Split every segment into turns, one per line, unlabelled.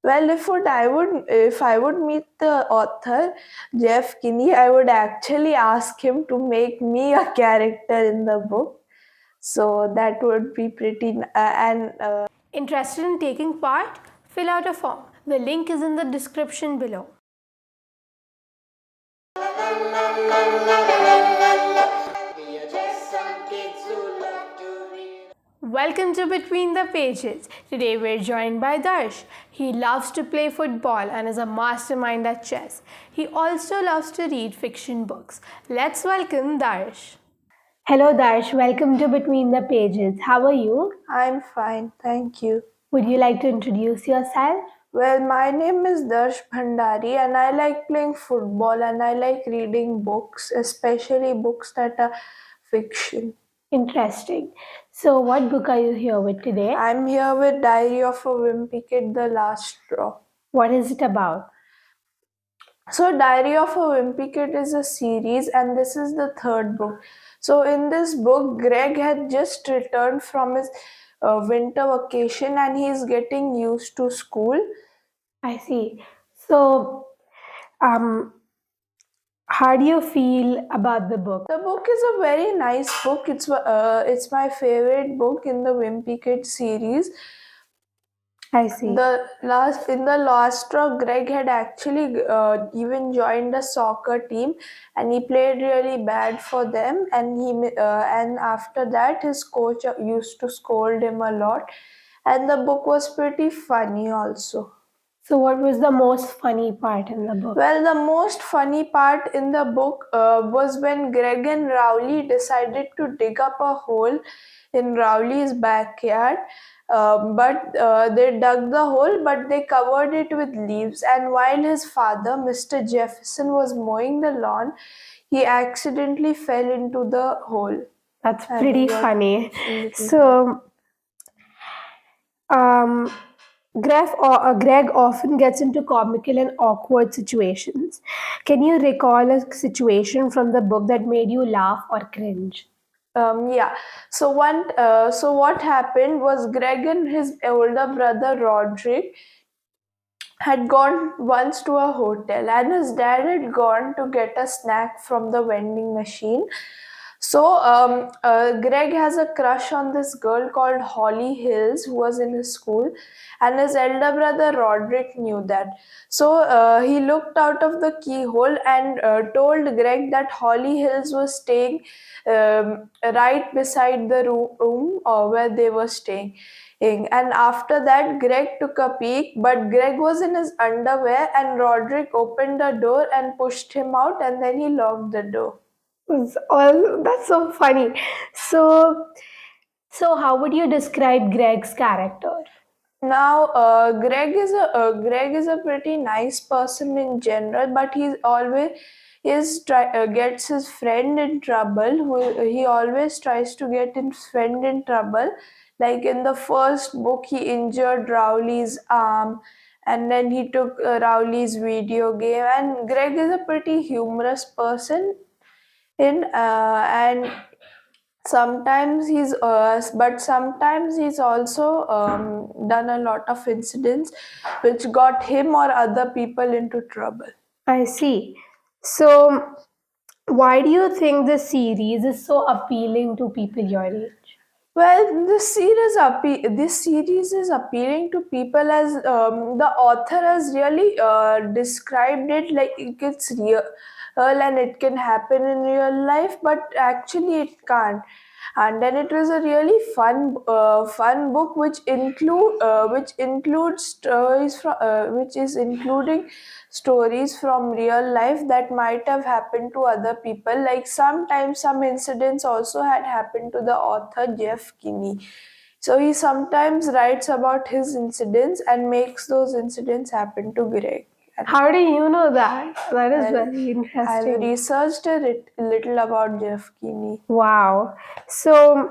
Well, if I would meet the author, Jeff Kinney, I would actually ask him to make me a character in the book. So that would be pretty, and
Interested in taking part? Fill out a form. The link is in the description below. Welcome to Between the Pages. Today we're joined by Darsh. He loves to play football and is a mastermind at chess. He also loves to read fiction books. Let's welcome Darsh. Hello Darsh, welcome to Between the Pages. How are you?
I'm fine, thank you.
Would you like to introduce yourself?
Well, my name is Darsh Bhandari, and I like playing football and I like reading books, especially books that are fiction.
Interesting. So, what book are you here with today?
I'm here with Diary of a Wimpy Kid, The Last Straw.
What is it about?
So, Diary of a Wimpy Kid is a series, and this is the third book. So, in this book, Greg had just returned from his winter vacation and he's getting used to school.
I see. So, how do you feel about the book?
The book is a very nice book. It's my favorite book in the Wimpy Kid series.
I see.
In the last straw, Greg had actually even joined a soccer team, and he played really bad for them. And after that, his coach used to scold him a lot, and the book was pretty funny also.
So, what was the most funny part in the book?
Well, the most funny part in the book was when Greg and Rowley decided to dig up a hole in Rowley's backyard. They dug the hole, but they covered it with leaves. And while his father, Mr. Jefferson, was mowing the lawn, he accidentally fell into the hole.
That's pretty funny. So, Greg often gets into comical and awkward situations. Can you recall a situation from the book that made you laugh or cringe?
Yeah. So what happened was Greg and his older brother Roderick had gone once to a hotel, and his dad had gone to get a snack from the vending machine. So Greg has a crush on this girl called Holly Hills who was in his school, and his elder brother Roderick knew that. So he looked out of the keyhole and told Greg that Holly Hills was staying right beside the room where they were staying. And after that, Greg took a peek, but Greg was in his underwear, and Roderick opened the door and pushed him out, and then he locked the door.
That's so funny. So how would you describe Greg's character?
Now, Greg is a pretty nice person in general, but gets his friend in trouble. He always tries to get his friend in trouble. Like in the first book, he injured Rowley's arm, and then he took Rowley's video game. And Greg is a pretty humorous person and sometimes he's also done a lot of incidents which got him or other people into trouble.
I see. So why do you think this series is so appealing to people your age?
Well, this series is appealing to people as the author has really described it like it's real and it can happen in real life, but actually it can't. And then it was a really fun book which includes stories from which is including stories from real life that might have happened to other people. Like sometimes some incidents also had happened to the author Jeff Kinney. So he sometimes writes about his incidents and makes those incidents happen to Greg.
How do you know that? That is very
I've
interesting.
researched a little about Jeff Kinney.
Wow. So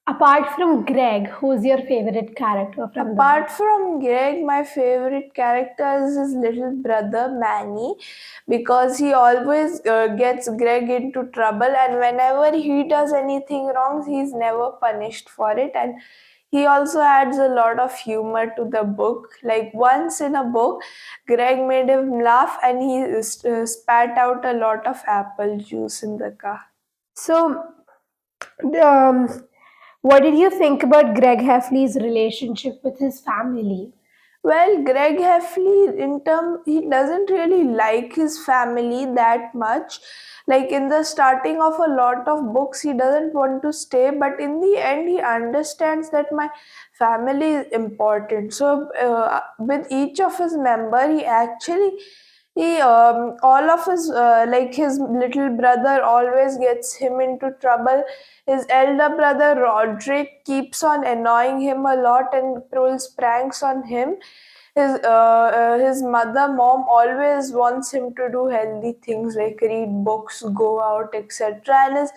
apart from Greg, who's your favorite character from
Apart from Greg, my favorite character is his little brother Manny, because he always gets Greg into trouble, and whenever he does anything wrong, he's never punished for it, and He also adds a lot of humor to the book. Like once in a book, Greg made him laugh and he spat out a lot of apple juice in the car.
So, um, what did you think about Greg Heffley's relationship with his family?
Well, Greg Heffley, he doesn't really like his family that much. Like in the starting of a lot of books, he doesn't want to stay, but in the end, he understands that my family is important. So, with each of his member, he all of his like his little brother always gets him into trouble. His elder brother Roderick keeps on annoying him a lot and pulls pranks on him. His mom always wants him to do healthy things like read books, go out, etc. And his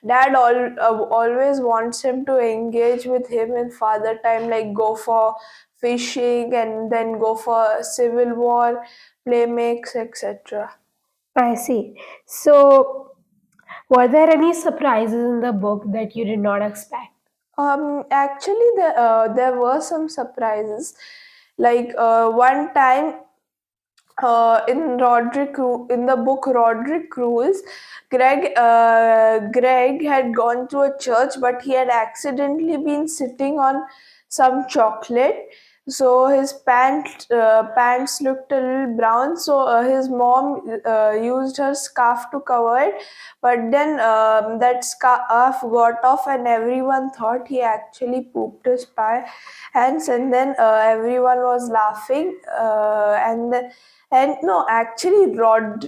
dad always wants him to engage with him in father time, like go for fishing and then go for civil war, play makes, etc.
I see. So, were there any surprises in the book that you did not expect?
Actually, there were some surprises. Like one time in the book Roderick Rules, Greg had gone to a church, but he had accidentally been sitting on some chocolate. So his pants looked a little brown. So his mom used her scarf to cover it, but then that scarf got off, and everyone thought he actually pooped his pants. And then everyone was laughing, and no, actually,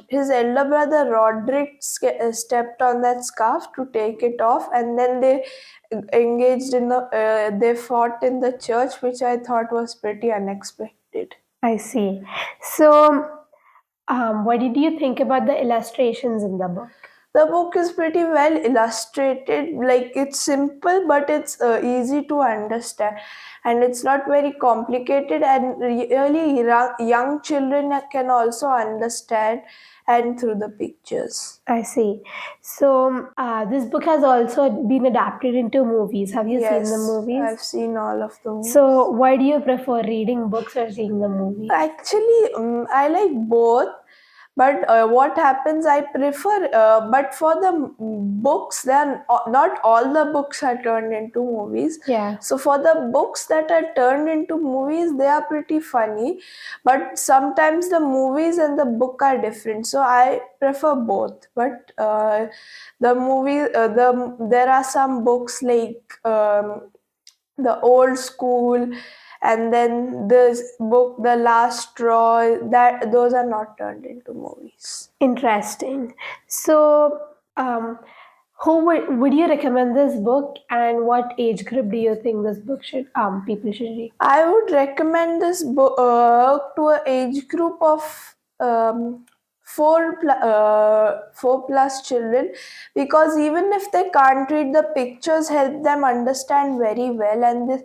his elder brother Roderick stepped on that scarf to take it off, and then they fought in the church, which I thought was pretty unexpected.
I see. So, what did you think about the illustrations in the book?
The book is pretty well illustrated. Like it's simple, but it's easy to understand, and it's not very complicated. And really, young children can also understand, and through the pictures.
I see. So, this book has also been adapted into movies. Have you seen the
Yes,
movies?
I've seen all of the movies.
So, why do you prefer reading books or seeing the movie?
Actually, I like both, but what happens, I prefer, but for the books, then not all the books are turned into movies.
Yeah.
So for the books that are turned into movies, they are pretty funny, but sometimes the movies and the book are different. So I prefer both. But there are some books like the old school, and then this book The Last Straw, that those are not turned into movies.
Interesting. So, who would you recommend this book, and what age group do you think this book should people should read?
I would recommend this book to an age group of um, 4+ children, because even if they can't read, the pictures help them understand very well. And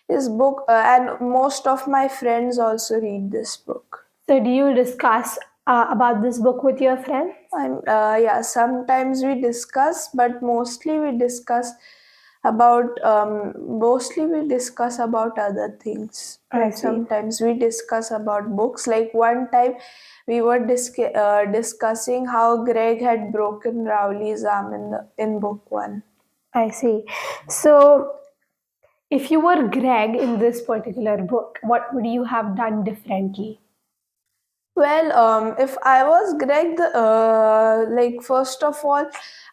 this book, and most of my friends also read this book.
So, do you discuss about this book with your friends?
Yeah, sometimes we discuss, but mostly we discuss about other things.
I
But
see.
sometimes we discuss about books. Like one time, we were discussing how Greg had broken Rowley's arm in book one.
I see. So, if you were Greg in this particular book, what would you have done differently?
Well, if I was Greg, like first of all,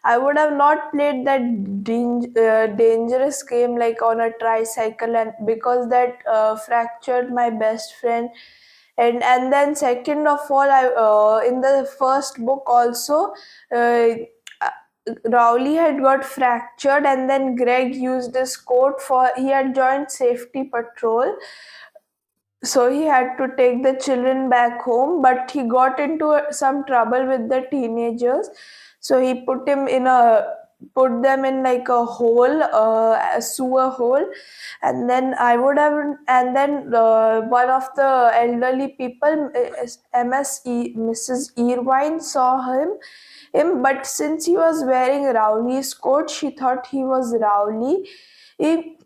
I would have not played that dangerous game like on a tricycle, and because that fractured my best friend. And then second of all, I in the first book also, uh, Rowley had got fractured, and then Greg used his coat for he had joined safety patrol, so he had to take the children back home, but he got into some trouble with the teenagers. So he put them in like a hole, a sewer hole. And then one of the elderly people, Mrs. Irvine, saw him, but since he was wearing Rowley's coat, she thought he was Rowley. He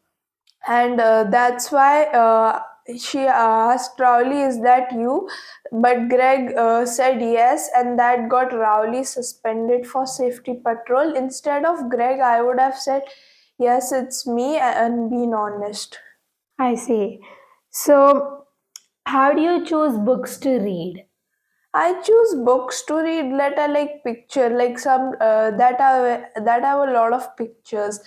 and that's why she asked Rowley, "Is that you?" But Greg said yes, and that got Rowley suspended for safety patrol. Instead of Greg, I would have said, "Yes, it's me," and been honest.
I see. So, how do you choose books to read?
I choose books to read that are like picture, like some that have a lot of pictures.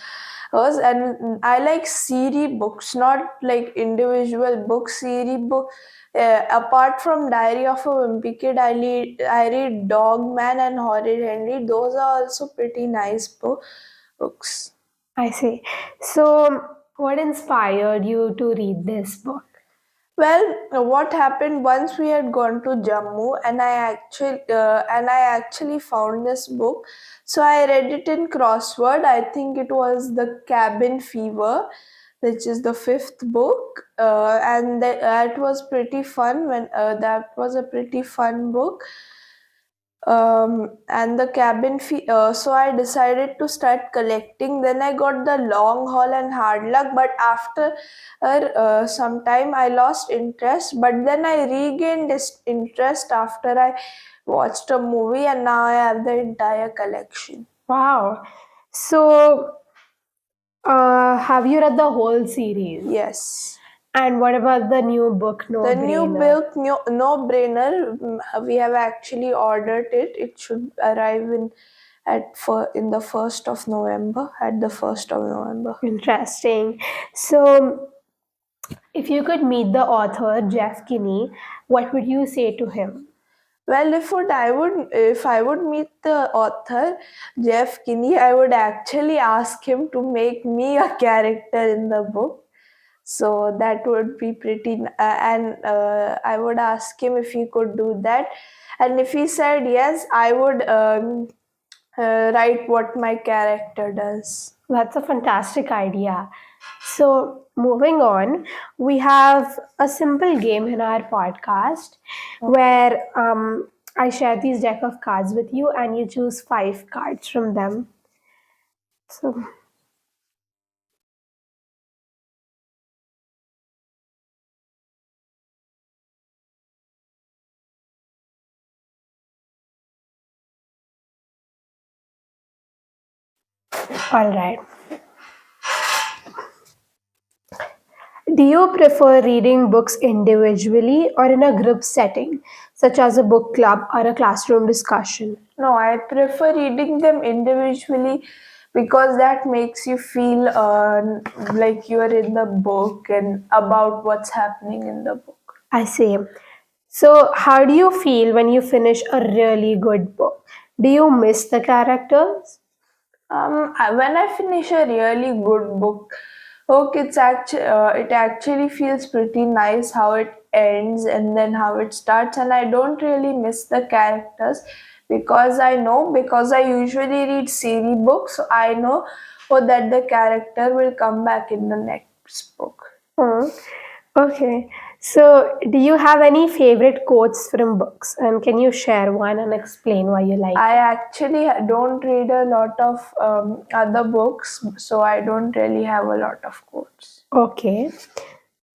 And I like series books, not like individual books. Series book. Apart from Diary of a Wimpy Kid, I read Dog Man and Horrid Henry. Those are also pretty nice books.
I see. So, what inspired you to read this book?
Well, what happened once we had gone to Jammu, and I actually found this book. So I read it in crossword. I think it was The Cabin Fever, which is the fifth book, and that was pretty fun. When that was a pretty fun book, and the cabin fee. So I decided to start collecting. Then I got the long haul and hard luck, but after some time I lost interest. But then I regained this interest after I watched a movie, and now I have the entire collection.
Wow. So, have you read the whole series?
Yes.
And what about the new book, No
The new
Brainer?
book, no brainer. We have actually ordered it. It should arrive in the 1st of November. At the 1st of November.
Interesting. So, if you could meet the author, Jeff Kinney, what would you say to him?
Well, if I would meet the author Jeff Kinney, I would actually ask him to make me a character in the book. So that would be and I would ask him if he could do that, and if he said yes, I would write what my character does.
That's a fantastic idea. So, moving on, we have a simple game in our podcast where I share these deck of cards with you and you choose five cards from them. So, all right. Do you prefer reading books individually or in a group setting, such as a book club or a classroom discussion?
No, I prefer reading them individually because that makes you feel like you are in the book and about what's happening in the book.
I see. So, how do you feel when you finish a really good book? Do you miss the characters?
When I finish a really good book, it actually feels pretty nice how it ends and then how it starts, and I don't really miss the characters because I usually read series books, so I know that the character will come back in the next book.
Hmm. Okay. So, do you have any favorite quotes from books? And can you share one and explain why you like
I
it?
actually don't read a lot of other books, so I don't really have a lot of quotes.
Okay.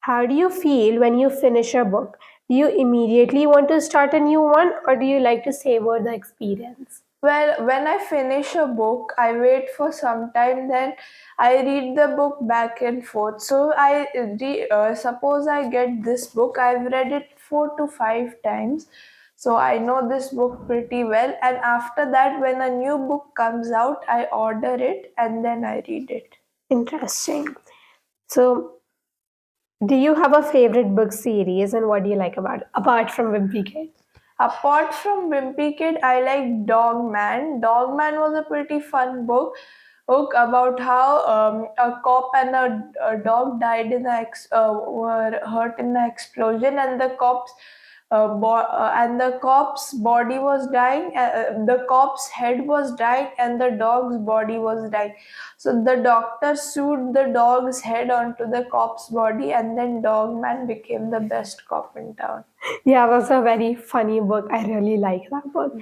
How do you feel when you finish a book? Do you immediately want to start a new one or do you like to savor the experience?
Well, when I finish a book, I wait for some time, then I read the book back and forth. So suppose I get this book, I've read it 4 to 5 times. So I know this book pretty well. And after that, when a new book comes out, I order it and then I read it.
Interesting. So, do you have a favorite book series and what do you like about it, apart from Wimpy Kid?
Apart from Wimpy Kid, I like Dog Man. Dog Man was a pretty fun book about how a cop and a dog were hurt in the explosion, and the cop's body was dying. The cop's head was dying, and the dog's body was dying. So the doctor sewed the dog's head onto the cop's body, and then Dog Man became the best cop in town.
Yeah, that's a very funny book. I really like that book.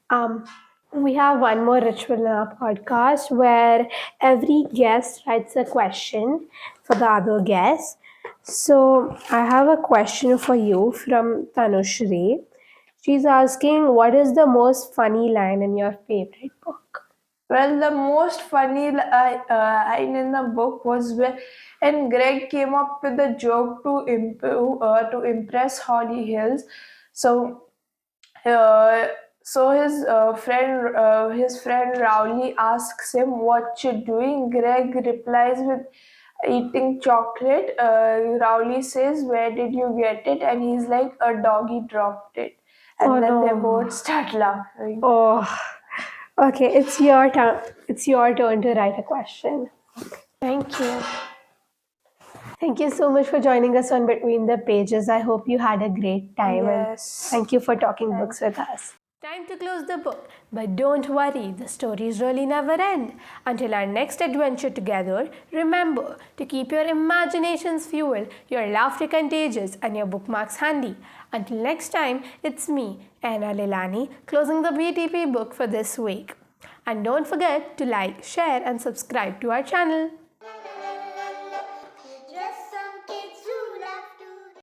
Um, we have one more ritual in our podcast where every guest writes a question for the other guests. So I have a question for you from Tanushri. She's asking, what is the most funny line in your favorite book?
Well, the most funny line in the book was when Greg came up with a joke to impress Holly Hills. So, uh, his friend Rowley asks him what you're doing. Greg replies with eating chocolate. Rowley says, "Where did you get it?" And he's like, "A doggy dropped it."
Oh
And then they
no.
both start laughing.
Oh, okay. It's your turn. It's your turn to write a question.
Thank you.
Thank you so much for joining us on Between the Pages. I hope you had a great time, and
Yes.
thank you for talking books with us. Time to close the book, but don't worry, the stories really never end. Until our next adventure together, remember to keep your imaginations fueled, your laughter contagious, and your bookmarks handy. Until next time, it's me, Anna Lilani, closing the BTP book for this week. And don't forget to like, share, and subscribe to our channel.